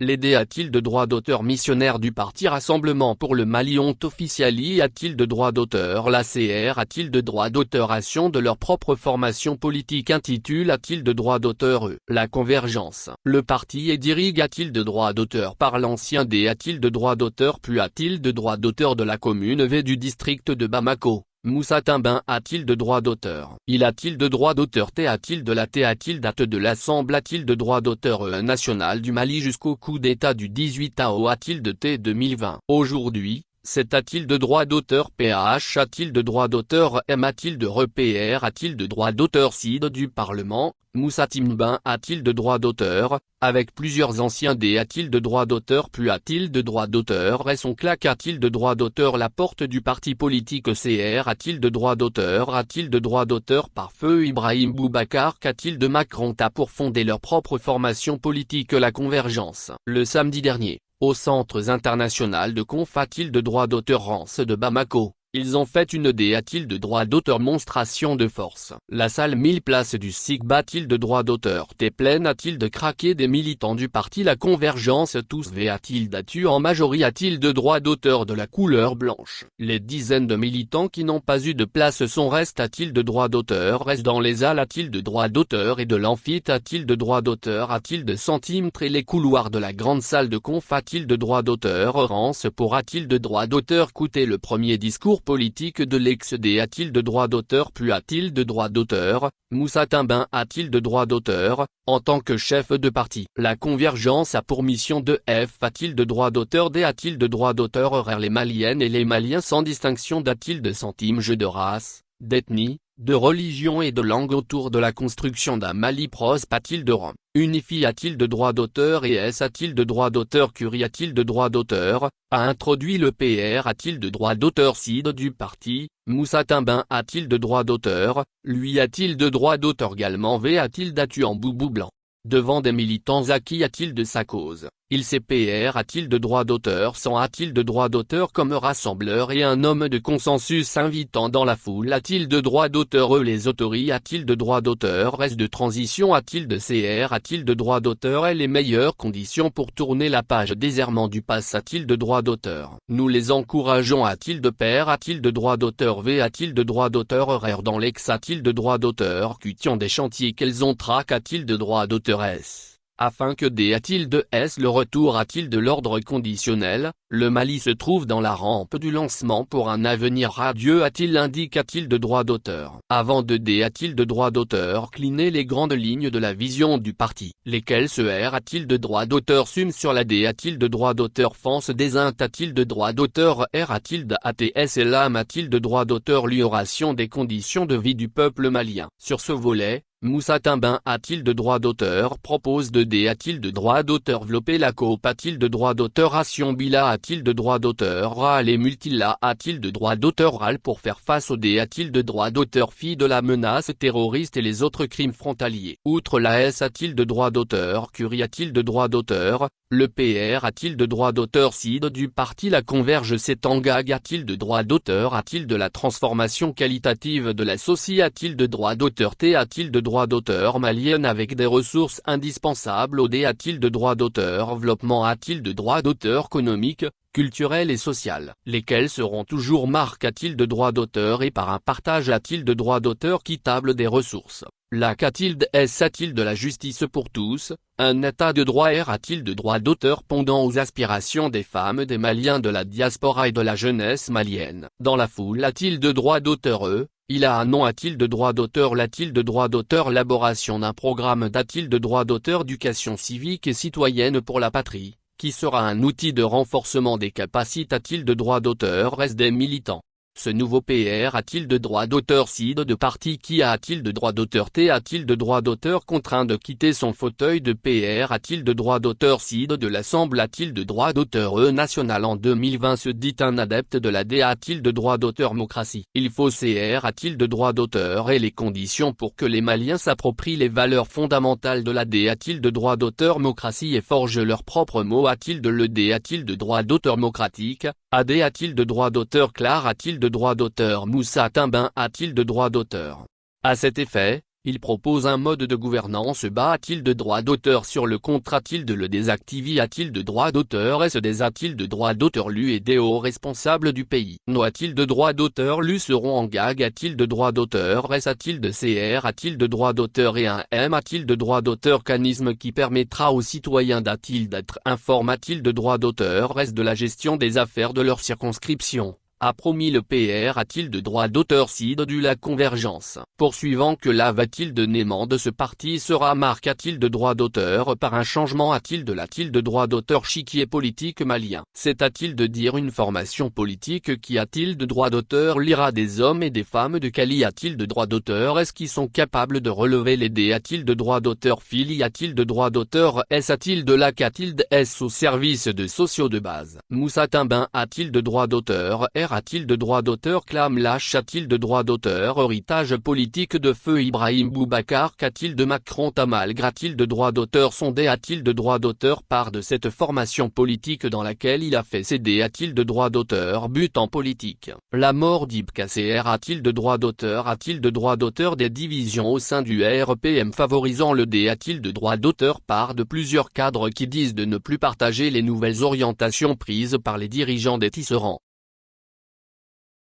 Les D a-t-il de droit d'auteur missionnaires du parti Rassemblement pour le Mali ont officialisé a-t-il de droit d'auteur la CR a-t-il de droit d'auteuration de leur propre formation politique intitule a-t-il de droit d'auteur La Convergence. Le parti et dirige a-t-il de droit d'auteur par l'ancien D a-t-il de droit d'auteur puis a-t-il de droit d'auteur de la commune V du district de Bamako. Moussa Timbin a-t-il de droit d'auteur? Il a-t-il de droit d'auteur? T a-t-il de la T a-t-il date de l'Assemblée? A-t-il de droit d'auteur national du Mali jusqu'au coup d'état du 18 AO? A-t-il de T 2020? Aujourd'hui, c'est a-t-il de droit d'auteur? PAH a-t-il de droit d'auteur? M a-t-il de repère? A-t-il de droit d'auteur? CID du Parlement? Moussa Timbin a-t-il de droit d'auteur? Avec plusieurs anciens D a-t-il de droit d'auteur? Puis a-t-il de droit d'auteur? Et son claque a-t-il de droit d'auteur? La porte du parti politique CR a-t-il de droit d'auteur? A-t-il de droit d'auteur par feu Ibrahim Boubacar? Qu'a-t-il de Macron pour fonder leur propre formation politique La Convergence? Le samedi dernier, au Centre international de Conf a-t-il de droit d'auteur? Rance de Bamako. Ils ont fait une D a-t-il de droit d'auteur? Monstration de force. La salle 1000 places du SIG a-t-il de droit d'auteur? T pleine a-t-il de craquer des militants du parti La Convergence? Tous V a-t-il d'atu en majorie? A-t-il de droit d'auteur de la couleur blanche? Les dizaines de militants qui n'ont pas eu de place sont reste a-t-il de droit d'auteur? Reste dans les halles a-t-il de droit d'auteur et de l'amphithéâtre a-t-il de droit d'auteur? A-t-il de centimètres et les couloirs de la grande salle de conf a-t-il de droit d'auteur? Rance pour a-t-il de droit d'auteur? Écoutez le premier discours politique de l'ex-D a-t-il de droit d'auteur? Puis a-t-il de droit d'auteur? Moussa Timbin a-t-il de droit d'auteur? En tant que chef de parti, La Convergence a pour mission de F a-t-il de droit d'auteur? D a-t-il de droit d'auteur? Horaire les Maliennes et les Maliens sans distinction d'a-t-il de centimes jeu de race, d'ethnie, de religion et de langue autour de la construction d'un Mali prospère a-t-il de Rome, unifie a-t-il de droit d'auteur? Et S a-t-il de droit d'auteur? Curie a-t-il de droit d'auteur? A introduit le PR a-t-il de droit d'auteur? CID du parti, Moussa Timbin a-t-il de droit d'auteur? Lui a-t-il de droit d'auteur également? V a-t-il d'atu en boubou blanc? Devant des militants à qui a-t-il de sa cause? Il sait PR a-t-il de droit d'auteur? Sans a-t-il de droit d'auteur comme rassembleur et un homme de consensus invitant dans la foule? A-t-il de droit d'auteur? Les autorités a-t-il de droit d'auteur? Reste de transition a-t-il de CR? A-t-il de droit d'auteur? Et les meilleures conditions pour tourner la page déserment du pass a-t-il de droit d'auteur? Nous les encourageons a-t-il de pair? A-t-il de droit d'auteur? V a-t-il de droit d'auteur? Horaire dans l'ex a-t-il de droit d'auteur? Cution des chantiers qu'elles ont traque a-t-il de droit d'auteur? S afin que D a-t-il de S le retour a-t-il de l'ordre conditionnel? Le Mali se trouve dans la rampe du lancement pour un avenir radieux a-t-il indique a-t-il de droit d'auteur? Avant de D a-t-il de droit d'auteur? Cliner les grandes lignes de la vision du parti, lesquelles se R a-t-il de droit d'auteur? Sum sur la D a-t-il de droit d'auteur? Fance des int a-t-il de droit d'auteur? R a-t-il de ATS et l'âme a-t-il de droit d'auteur? L'ioration des conditions de vie du peuple malien. Sur ce volet, Moussa Timbin a-t-il de droit d'auteur? Propose de D a-t-il de droit d'auteur? Développer la coop a-t-il de droit d'auteur? Ration Bila a-t-il de droit d'auteur? RAL et Multila a-t-il de droit d'auteur? RAL pour faire face au D a-t-il de droit d'auteur? Fille de la menace terroriste et les autres crimes frontaliers. Outre la S a-t-il de droit d'auteur? Curie a-t-il de droit d'auteur? Le PR a-t-il de droit d'auteur? CID du parti La Converge s'engage a-t-il de droit d'auteur? A-t-il de la transformation qualitative de la société? A-t-il de droit d'auteur? T a-t-il de droit d'auteur? Malienne avec des ressources indispensables au D a-t-il de droit d'auteur? Développement a-t-il de droit d'auteur? Économique, culturel et social, lesquels seront toujours marque a-t-il de droit d'auteur? Et par un partage a-t-il de droit d'auteur? Équitable des ressources. La qu'a-t-il de S a-t-il de la justice pour tous? Un état de droit R a-t-il de droit d'auteur pendant aux aspirations des femmes des Maliens de la diaspora et de la jeunesse malienne? Dans la foule a-t-il de droit d'auteur? Il a un nom a-t-il de droit d'auteur? L'a-t-il de droit d'auteur? Élaboration d'un programme d'a-t-il de droit d'auteur? Éducation civique et citoyenne pour la patrie, qui sera un outil de renforcement des capacités a-t-il de droit d'auteur? Reste des militants. Ce nouveau PR a-t-il de droit d'auteur? CID de parti qui a-t-il de droit d'auteur? T a-t-il de droit d'auteur? Contraint de quitter son fauteuil de PR a-t-il de droit d'auteur? CID de l'Assemblée a-t-il de droit d'auteur? National en 2020 se dit un adepte de la D a-t-il de droit d'auteur? Démocratie. Il faut CR a-t-il de droit d'auteur? Et les conditions pour que les Maliens s'approprient les valeurs fondamentales de la D a-t-il de droit d'auteur? Démocratie et forgent leurs propres mots a-t-il de le D a-t-il de droit d'auteur? Démocratique, AD a-t-il de droit d'auteur? Clar a-t-il de droit d'auteur? Moussa Timbin a-t-il de droit d'auteur? À cet effet, Il propose un mode de gouvernance bas a-t-il de droit d'auteur sur le contrat a-t-il le désactivé a-t-il de droit d'auteur est-ce des a-t-il de droit d'auteur lu et des hauts responsables du pays a-t-il de droit d'auteur lu seront en gag a-t-il de droit d'auteur est-ce a-t-il de CR a-t-il de droit d'auteur et un M a-t-il de droit d'auteur canisme qui permettra aux citoyens d'a-t-il d'être informés a-t-il de droit d'auteur est-ce de la gestion des affaires de leur circonscription a promis le PR a-t-il de droit d'auteur CID de la convergence. Poursuivant que la va-t-il de Néman de ce parti sera marque a-t-il de droit d'auteur par un changement a-t-il de droit d'auteur chiquier politique malien. C'est a-t-il de dire une formation politique qui a-t-il de droit d'auteur lira des hommes et des femmes de quali a-t-il de droit d'auteur est-ce qui sont capables de relever les dés a-t-il de droit d'auteur fili a-t-il de droit d'auteur S a-t-il de la qu'a-t-il de S au service de sociaux de base. Moussa Timbin a-t-il de droit d'auteur R a-t-il de droit d'auteur Clam Lâche a-t-il de droit d'auteur héritage politique de feu Ibrahim Boubacar qu'a-t-il de Macron Tamal a-t-il de droit d'auteur Sondé a-t-il de droit d'auteur part de cette formation politique dans laquelle il a fait céder a-t-il de droit d'auteur but en politique. La mort d'Ibkcr a-t-il de droit d'auteur a-t-il de droit d'auteur des divisions au sein du RPM favorisant le D a-t-il de droit d'auteur part de plusieurs cadres qui disent de ne plus partager les nouvelles orientations prises par les dirigeants des tisserands.